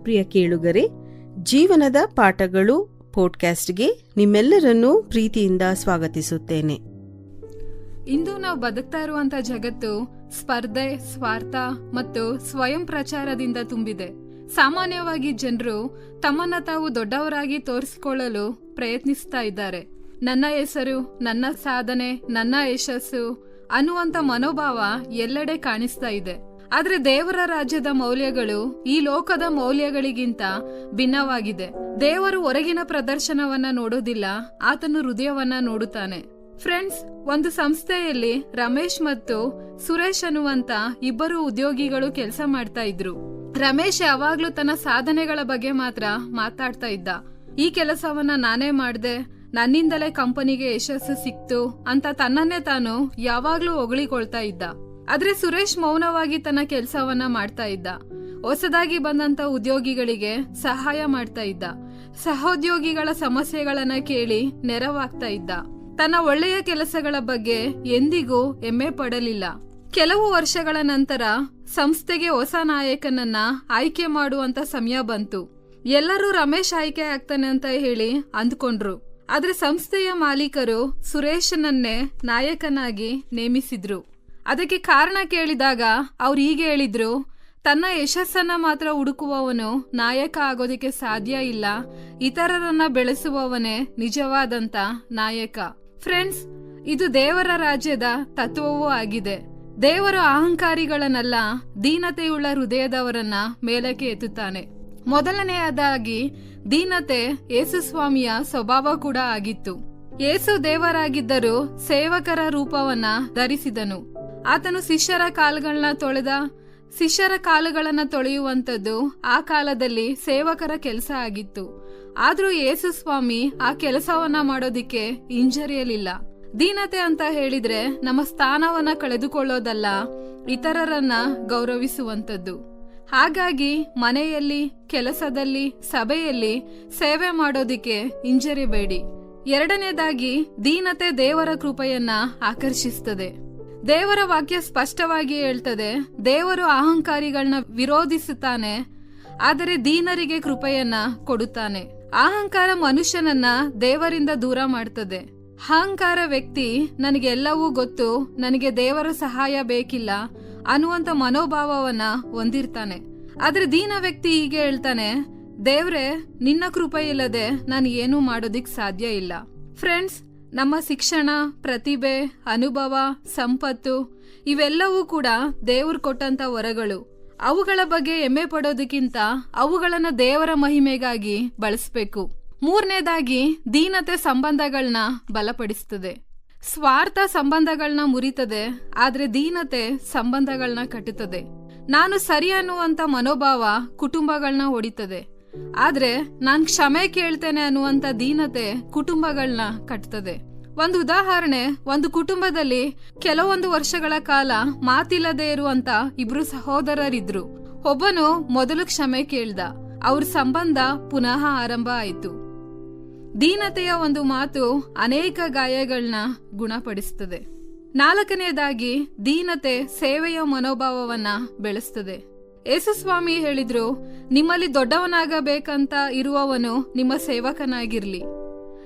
ಪ್ರಿಯ ಕೇಳುಗರೆ, ಜೀವನದ ಪಾಠಗಳು ಪಾಡ್ಕಾಸ್ಟ್ಗೆ ನಿಮ್ಮೆಲ್ಲರನ್ನೂ ಪ್ರೀತಿಯಿಂದ ಸ್ವಾಗತಿಸುತ್ತೇನೆ. ಇಂದು ನಾವು ಬದುಕ್ತಾ ಇರುವಂತ ಜಗತ್ತು ಸ್ಪರ್ಧೆ, ಸ್ವಾರ್ಥ ಮತ್ತು ಸ್ವಯಂ ಪ್ರಚಾರದಿಂದ ತುಂಬಿದೆ. ಸಾಮಾನ್ಯವಾಗಿ ಜನರು ತಮ್ಮನ್ನ ತಾವು ದೊಡ್ಡವರಾಗಿ ತೋರಿಸಿಕೊಳ್ಳಲು ಪ್ರಯತ್ನಿಸ್ತಾ ಇದ್ದಾರೆ. ನನ್ನ ಹೆಸರು, ನನ್ನ ಸಾಧನೆ, ನನ್ನ ಯಶಸ್ಸು ಅನ್ನುವಂತ ಮನೋಭಾವ ಎಲ್ಲೆಡೆ ಕಾಣಿಸ್ತಾ ಇದೆ. ಆದ್ರೆ ದೇವರ ರಾಜ್ಯದ ಮೌಲ್ಯಗಳು ಈ ಲೋಕದ ಮೌಲ್ಯಗಳಿಗಿಂತ ಭಿನ್ನವಾಗಿದೆ. ದೇವರು ಹೊರಗಿನ ಪ್ರದರ್ಶನವನ್ನ ನೋಡೋದಿಲ್ಲ, ಆತನು ಹೃದಯವನ್ನ ನೋಡುತ್ತಾನೆ. ಫ್ರೆಂಡ್ಸ್, ಒಂದು ಸಂಸ್ಥೆಯಲ್ಲಿ ರಮೇಶ್ ಮತ್ತು ಸುರೇಶ್ ಅನ್ನುವಂತ ಇಬ್ಬರು ಉದ್ಯೋಗಿಗಳು ಕೆಲಸ ಮಾಡ್ತಾ ಇದ್ರು. ರಮೇಶ್ ಯಾವಾಗ್ಲೂ ತನ್ನ ಸಾಧನೆಗಳ ಬಗ್ಗೆ ಮಾತ್ರ ಮಾತಾಡ್ತಾ ಇದ್ದ. ಈ ಕೆಲಸವನ್ನ ನಾನೇ ಮಾಡ್ದೆ, ನನ್ನಿಂದಲೇ ಕಂಪನಿಗೆ ಯಶಸ್ಸು ಸಿಕ್ತು ಅಂತ ತನ್ನನ್ನೇ ತಾನು ಯಾವಾಗ್ಲೂ ಹೊಗಳಿಕೊಳ್ತಾ ಇದ್ದ. ಆದ್ರೆ ಸುರೇಶ್ ಮೌನವಾಗಿ ತನ್ನ ಕೆಲಸವನ್ನ ಮಾಡ್ತಾ ಇದ್ದ. ಹೊಸದಾಗಿ ಬಂದಂತ ಉದ್ಯೋಗಿಗಳಿಗೆ ಸಹಾಯ ಮಾಡ್ತಾ ಇದ್ದ. ಸಹೋದ್ಯೋಗಿಗಳ ಸಮಸ್ಯೆಗಳನ್ನ ಕೇಳಿ ನೆರವಾಗ್ತಾ ಇದ್ದ. ತನ್ನ ಒಳ್ಳೆಯ ಕೆಲಸಗಳ ಬಗ್ಗೆ ಎಂದಿಗೂ ಹೆಮ್ಮೆ ಪಡಲಿಲ್ಲ. ಕೆಲವು ವರ್ಷಗಳ ನಂತರ ಸಂಸ್ಥೆಗೆ ಹೊಸ ನಾಯಕನನ್ನ ಆಯ್ಕೆ ಮಾಡುವಂತ ಸಮಯ ಬಂತು. ಎಲ್ಲರೂ ರಮೇಶ್ ಆಯ್ಕೆ ಆಗ್ತಾನೆ ಅಂತ ಹೇಳಿ ಅಂದ್ಕೊಂಡ್ರು. ಆದ್ರೆ ಸಂಸ್ಥೆಯ ಮಾಲೀಕರು ಸುರೇಶನನ್ನೇ ನಾಯಕನಾಗಿ ನೇಮಿಸಿದ್ರು. ಅದಕ್ಕೆ ಕಾರಣ ಕೇಳಿದಾಗ ಅವ್ರು ಹೀಗೆ ಹೇಳಿದ್ರು, ತನ್ನ ಯಶಸ್ಸನ್ನ ಮಾತ್ರ ಹುಡುಕುವವನು ನಾಯಕ ಆಗೋದಕ್ಕೆ ಸಾಧ್ಯ ಇಲ್ಲ, ಇತರರನ್ನ ಬೆಳೆಸುವವನೇ ನಿಜವಾದಂತ ನಾಯಕ. ಫ್ರೆಂಡ್ಸ್, ಇದು ದೇವರ ರಾಜ್ಯದ ತತ್ವವೂ ಆಗಿದೆ. ದೇವರು ಅಹಂಕಾರಿಗಳನ್ನೆಲ್ಲ ದೀನತೆಯುಳ್ಳ ಹೃದಯದವರನ್ನ ಮೇಲಕ್ಕೆ ಎತ್ತುತ್ತಾನೆ. ಮೊದಲನೆಯದಾಗಿ ದೀನತೆ ಯೇಸು ಸ್ವಾಮಿಯ ಸ್ವಭಾವ ಕೂಡ ಆಗಿತ್ತು. ಯೇಸು ದೇವರಾಗಿದ್ದರೂ ಸೇವಕರ ರೂಪವನ್ನ ಧರಿಸಿದನು. ಆತನು ಶಿಷ್ಯರ ಕಾಲುಗಳನ್ನ ತೊಳೆಯುವಂಥದ್ದು ಆ ಕಾಲದಲ್ಲಿ ಸೇವಕರ ಕೆಲಸ ಆಗಿತ್ತು. ಆದ್ರೂ ಯೇಸು ಸ್ವಾಮಿ ಆ ಕೆಲಸವನ್ನ ಮಾಡೋದಿಕ್ಕೆ ಹಿಂಜರಿಯಲಿಲ್ಲ. ದೀನತೆ ಅಂತ ಹೇಳಿದ್ರೆ ನಮ್ಮ ಸ್ಥಾನವನ್ನ ಕಳೆದುಕೊಳ್ಳೋದಲ್ಲ, ಇತರರನ್ನ ಗೌರವಿಸುವಂಥದ್ದು. ಹಾಗಾಗಿ ಮನೆಯಲ್ಲಿ, ಕೆಲಸದಲ್ಲಿ, ಸಭೆಯಲ್ಲಿ ಸೇವೆ ಮಾಡೋದಿಕ್ಕೆ ಹಿಂಜರಿಬೇಡಿ. ಎರಡನೇದಾಗಿ, ದೀನತೆ ದೇವರ ಕೃಪೆಯನ್ನ ಆಕರ್ಷಿಸ್ತದೆ. ದೇವರ ವಾಕ್ಯ ಸ್ಪಷ್ಟವಾಗಿ ಹೇಳ್ತದೆ, ದೇವರು ಅಹಂಕಾರಿಗಳನ್ನ ವಿರೋಧಿಸುತ್ತಾನೆ, ಆದರೆ ದೀನರಿಗೆ ಕೃಪೆಯನ್ನ ಕೊಡುತ್ತಾನೆ. ಅಹಂಕಾರ ಮನುಷ್ಯನನ್ನ ದೇವರಿಂದ ದೂರ ಮಾಡ್ತದೆ. ಅಹಂಕಾರ ವ್ಯಕ್ತಿ ನನಗೆಲ್ಲವೂ ಗೊತ್ತು, ನನಗೆ ದೇವರ ಸಹಾಯ ಬೇಕಿಲ್ಲ ಅನ್ನುವಂತ ಮನೋಭಾವವನ್ನ ಹೊಂದಿರ್ತಾನೆ. ಆದ್ರೆ ದೀನ ವ್ಯಕ್ತಿ ಹೀಗೆ ಹೇಳ್ತಾನೆ, ದೇವ್ರೆ, ನಿನ್ನ ಕೃಪೆ ಇಲ್ಲದೆ ನಾನು ಏನೂ ಮಾಡೋದಿಕ್ ಸಾಧ್ಯ ಇಲ್ಲ. ಫ್ರೆಂಡ್ಸ್, ನಮ್ಮ ಶಿಕ್ಷಣ, ಪ್ರತಿಭೆ, ಅನುಭವ, ಸಂಪತ್ತು ಇವೆಲ್ಲವೂ ಕೂಡ ದೇವ್ರು ಕೊಟ್ಟಂತ ವರಗಳು. ಅವುಗಳ ಬಗ್ಗೆ ಹೆಮ್ಮೆ ಪಡೋದಕ್ಕಿಂತ ಅವುಗಳನ್ನ ದೇವರ ಮಹಿಮೆಗಾಗಿ ಬಳಸಬೇಕು. ಮೂರನೇದಾಗಿ, ದೀನತೆ ಸಂಬಂಧಗಳನ್ನ ಬಲಪಡಿಸ್ತದೆ. ಸ್ವಾರ್ಥ ಸಂಬಂಧಗಳನ್ನ ಮುರಿತದೆ, ಆದ್ರೆ ದೀನತೆ ಸಂಬಂಧಗಳನ್ನ ಕಟ್ಟುತ್ತದೆ. ನಾನು ಸರಿ ಅನ್ನುವಂತ ಮನೋಭಾವ ಕುಟುಂಬಗಳನ್ನ ಹೊಡಿತದೆ, ಆದ್ರೆ ನಾನ್ ಕ್ಷಮೆ ಕೇಳ್ತೇನೆ ಅನ್ನುವಂತ ದೀನತೆ ಕುಟುಂಬಗಳನ್ನ ಕಟ್ತದೆ. ಒಂದು ಉದಾಹರಣೆ, ಒಂದು ಕುಟುಂಬದಲ್ಲಿ ಕೆಲವೊಂದು ವರ್ಷಗಳ ಕಾಲ ಮಾತಿಲ್ಲದೆ ಇರುವಂತ ಇಬ್ರು ಸಹೋದರರಿದ್ರು. ಒಬ್ಬನು ಮೊದಲು ಕ್ಷಮೆ ಕೇಳ್ದ, ಅವ್ರ ಸಂಬಂಧ ಪುನಃ ಆರಂಭ ಆಯಿತು. ದೀನತೆಯ ಒಂದು ಮಾತು ಅನೇಕ ಗಾಯಗಳನ್ನ ಗುಣಪಡಿಸ್ತದೆ. ನಾಲ್ಕನೇದಾಗಿ, ದೀನತೆ ಸೇವೆಯ ಮನೋಭಾವವನ್ನ ಬೆಳೆಸ್ತದೆ. ಯೇಸು ಸ್ವಾಮಿ ಹೇಳಿದ್ರು, ನಿಮ್ಮಲ್ಲಿ ದೊಡ್ಡವನಾಗಬೇಕಂತ ಇರುವವನು ನಿಮ್ಮ ಸೇವಕನಾಗಿರ್ಲಿ.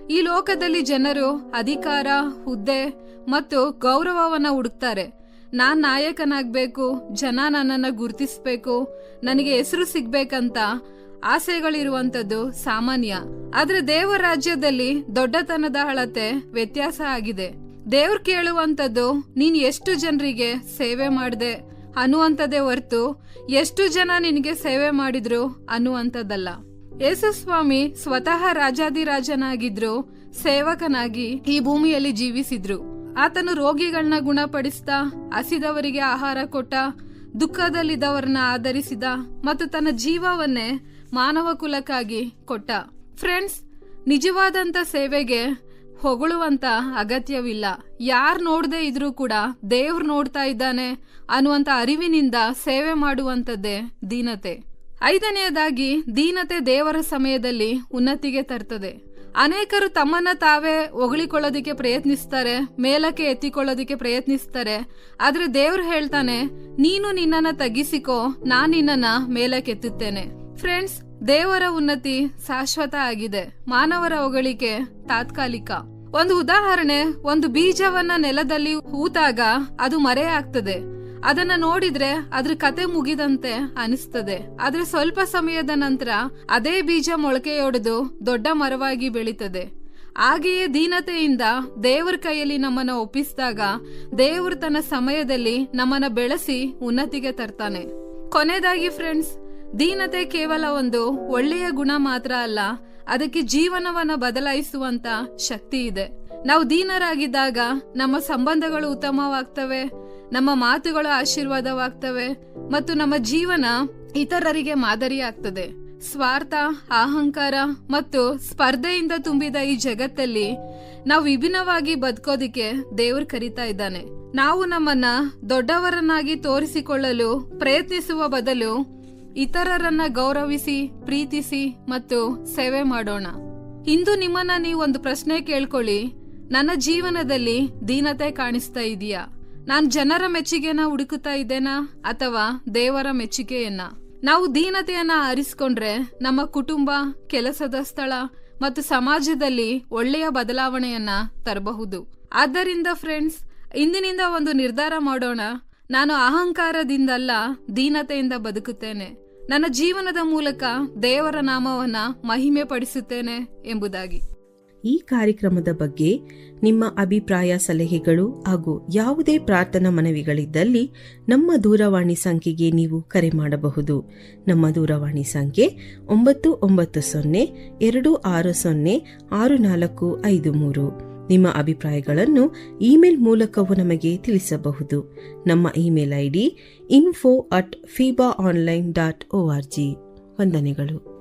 ಈ ಲೋಕದಲ್ಲಿ ಜನರು ಅಧಿಕಾರ, ಹುದ್ದೆ ಮತ್ತು ಗೌರವವನ್ನ ಹುಡುಕ್ತಾರೆ. ನಾನ್ ನಾಯಕನಾಗ್ಬೇಕು, ಜನ ನನ್ನನ್ನ ಗುರುತಿಸ್ಬೇಕು, ನನಗೆ ಹೆಸರು ಸಿಗ್ಬೇಕಂತ ಆಸೆಗಳಿರುವಂತದ್ದು ಸಾಮಾನ್ಯ. ಆದ್ರೆ ದೇವರ ರಾಜ್ಯದಲ್ಲಿ ದೊಡ್ಡತನದ ಅಳತೆ ವ್ಯತ್ಯಾಸ ಆಗಿದೆ. ದೇವ್ರು ಕೇಳುವಂತದ್ದು ನೀನ್ ಎಷ್ಟು ಜನರಿಗೆ ಸೇವೆ ಮಾಡ್ದೆ ಅನ್ನುವಂಥದ್ದೇ ಹೊರತು ಎಷ್ಟು ಜನ ನಿನಗೆ ಸೇವೆ ಮಾಡಿದ್ರು ಅನ್ನುವಂಥದ್ದಲ್ಲ. ಯೇಸು ಸ್ವಾಮಿ ಸ್ವತಃ ರಾಜಾದಿರಾಜನಾಗಿದ್ರು, ಸೇವಕನಾಗಿ ಈ ಭೂಮಿಯಲ್ಲಿ ಜೀವಿಸಿದ್ರು. ಆತನು ರೋಗಿಗಳನ್ನ ಗುಣಪಡಿಸ್ತಾ, ಹಸಿದವರಿಗೆ ಆಹಾರ ಕೊಟ್ಟ, ದುಃಖದಲ್ಲಿದ್ದವರನ್ನ ಆಧರಿಸಿದ ಮತ್ತು ತನ್ನ ಜೀವವನ್ನೇ ಮಾನವ ಕುಲಕ್ಕಾಗಿ ಕೊಟ್ಟ. ಫ್ರೆಂಡ್ಸ್, ನಿಜವಾದಂತ ಸೇವೆಗೆ ಹೊಗಳುವಂತ ಅಗತ್ಯವಿಲ್ಲ. ಯಾರ್ ನೋಡದೆ ಇದ್ರೂ ಕೂಡ ದೇವ್ರು ನೋಡ್ತಾ ಇದ್ದಾನೆ ಅನ್ನುವಂತ ಅರಿವಿನಿಂದ ಸೇವೆ ಮಾಡುವಂತದ್ದೇ ದೀನತೆ. ಐದನೆಯದಾಗಿ, ದೀನತೆ ದೇವರ ಸಮಯದಲ್ಲಿ ಉನ್ನತಿಗೆ ತರ್ತದೆ. ಅನೇಕರು ತಮ್ಮನ್ನ ತಾವೇ ಹೊಗಳಿಕೊಳ್ಳೋದಿಕ್ಕೆ ಪ್ರಯತ್ನಿಸ್ತಾರೆ, ಮೇಲಕ್ಕೆ ಎತ್ತಿಕೊಳ್ಳೋದಿಕ್ಕೆ ಪ್ರಯತ್ನಿಸ್ತಾರೆ. ಆದ್ರೆ ದೇವ್ರು ಹೇಳ್ತಾನೆ, ನೀನು ನಿನ್ನನ್ನ ತಗ್ಗಿಸಿಕೋ, ನಾನ್ ನಿನ್ನನ್ನ ಮೇಲಕ್ಕೆ ಎತ್ತುತ್ತೇನೆ. ಫ್ರೆಂಡ್ಸ್, ದೇವರ ಉನ್ನತಿ ಶಾಶ್ವತ ಆಗಿದೆ, ಮಾನವರ ಹೊಗಳಿಕೆ ತಾತ್ಕಾಲಿಕ. ಒಂದು ಉದಾಹರಣೆ, ಒಂದು ಬೀಜವನ್ನ ನೆಲದಲ್ಲಿ ಹೂತಾಗ ಅದು ಮರೆಯಾಗ್ತದೆ. ಅದನ್ನ ನೋಡಿದ್ರೆ ಅದ್ರ ಕತೆ ಮುಗಿದಂತೆ ಅನಿಸ್ತದೆ. ಆದ್ರೆ ಸ್ವಲ್ಪ ಸಮಯದ ನಂತರ ಅದೇ ಬೀಜ ಮೊಳಕೆಯೊಡೆದು ದೊಡ್ಡ ಮರವಾಗಿ ಬೆಳೀತದೆ. ಹಾಗೆಯೇ ದೀನತೆಯಿಂದ ದೇವರ ಕೈಯಲ್ಲಿ ನಮ್ಮನ್ನ ಒಪ್ಪಿಸಿದಾಗ ದೇವರು ತನ್ನ ಸಮಯದಲ್ಲಿ ನಮ್ಮನ್ನ ಬೆಳೆಸಿ ಉನ್ನತಿಗೆ ತರ್ತಾನೆ. ಕೊನೆಯದಾಗಿ ಫ್ರೆಂಡ್ಸ್, ದೀನತೆ ಕೇವಲ ಒಂದು ಒಳ್ಳೆಯ ಗುಣ ಮಾತ್ರ ಅಲ್ಲ, ಅದಕ್ಕೆ ಜೀವನವನ್ನ ಬದಲಾಯಿಸುವಂತ ಶಕ್ತಿ ಇದೆ. ನಾವು ದೀನರಾಗಿದ್ದಾಗ ನಮ್ಮ ಸಂಬಂಧಗಳು ಉತ್ತಮವಾಗ್ತವೆ, ನಮ್ಮ ಮಾತುಗಳು ಆಶೀರ್ವಾದವಾಗ್ತವೆ ಮತ್ತು ನಮ್ಮ ಜೀವನ ಇತರರಿಗೆ ಮಾದರಿಯಾಗ್ತದೆ. ಸ್ವಾರ್ಥ, ಅಹಂಕಾರ ಮತ್ತು ಸ್ಪರ್ಧೆಯಿಂದ ತುಂಬಿದ ಈ ಜಗತ್ತಲ್ಲಿ ನಾವು ವಿಭಿನ್ನವಾಗಿ ಬದುಕೋದಿಕ್ಕೆ ದೇವರು ಕರೀತಾ ಇದ್ದಾನೆ. ನಾವು ನಮ್ಮನ್ನ ದೊಡ್ಡವರನ್ನಾಗಿ ತೋರಿಸಿಕೊಳ್ಳಲು ಪ್ರಯತ್ನಿಸುವ ಬದಲು ಇತರರನ್ನ ಗೌರವಿಸಿ, ಪ್ರೀತಿಸಿ ಮತ್ತು ಸೇವೆ ಮಾಡೋಣ. ಇಂದು ನಿಮ್ಮನ್ನ ನೀವು ಒಂದು ಪ್ರಶ್ನೆ ಕೇಳ್ಕೊಳ್ಳಿ. ನನ್ನ ಜೀವನದಲ್ಲಿ ದೀನತೆ ಕಾಣಿಸ್ತಾ ಇದೆಯಾ? ನಾನು ಜನರ ಮೆಚ್ಚುಗೆಯನ್ನ ಹುಡುಕುತ್ತಾ ಇದ್ದೇನಾ ಅಥವಾ ದೇವರ ಮೆಚ್ಚುಗೆಯನ್ನ? ನಾವು ದೀನತೆಯನ್ನ ಆರಿಸಿಕೊಂಡ್ರೆ ನಮ್ಮ ಕುಟುಂಬ, ಕೆಲಸದ ಸ್ಥಳ ಮತ್ತು ಸಮಾಜದಲ್ಲಿ ಒಳ್ಳೆಯ ಬದಲಾವಣೆಯನ್ನ ತರಬಹುದು. ಆದ್ದರಿಂದ ಫ್ರೆಂಡ್ಸ್, ಇಂದಿನಿಂದ ಒಂದು ನಿರ್ಧಾರ ಮಾಡೋಣ. ನಾನು ಅಹಂಕಾರದಿಂದಲ್ಲ, ದೀನತೆಯಿಂದ ಬದುಕುತ್ತೇನೆ. ನನ್ನ ಜೀವನದ ಮೂಲಕ ದೇವರ ನಾಮವನ್ನ ಮಹಿಮೆ ಪಡಿಸುತ್ತೇನೆ ಎಂಬುದಾಗಿ. ಈ ಕಾರ್ಯಕ್ರಮದ ಬಗ್ಗೆ ನಿಮ್ಮ ಅಭಿಪ್ರಾಯ, ಸಲಹೆಗಳು ಹಾಗೂ ಯಾವುದೇ ಪ್ರಾರ್ಥನಾ ಮನವಿಗಳಿದ್ದಲ್ಲಿ ನಮ್ಮ ದೂರವಾಣಿ ಸಂಖ್ಯೆಗೆ ನೀವು ಕರೆ ಮಾಡಬಹುದು. ನಮ್ಮ ದೂರವಾಣಿ ಸಂಖ್ಯೆ 9920260653. ನಿಮ್ಮ ಅಭಿಪ್ರಾಯಗಳನ್ನು ಇಮೇಲ್ ಮೂಲಕವೂ ನಮಗೆ ತಿಳಿಸಬಹುದು. ನಮ್ಮ ಇಮೇಲ್ ID info@fibaonline.org. ವಂದನೆಗಳು.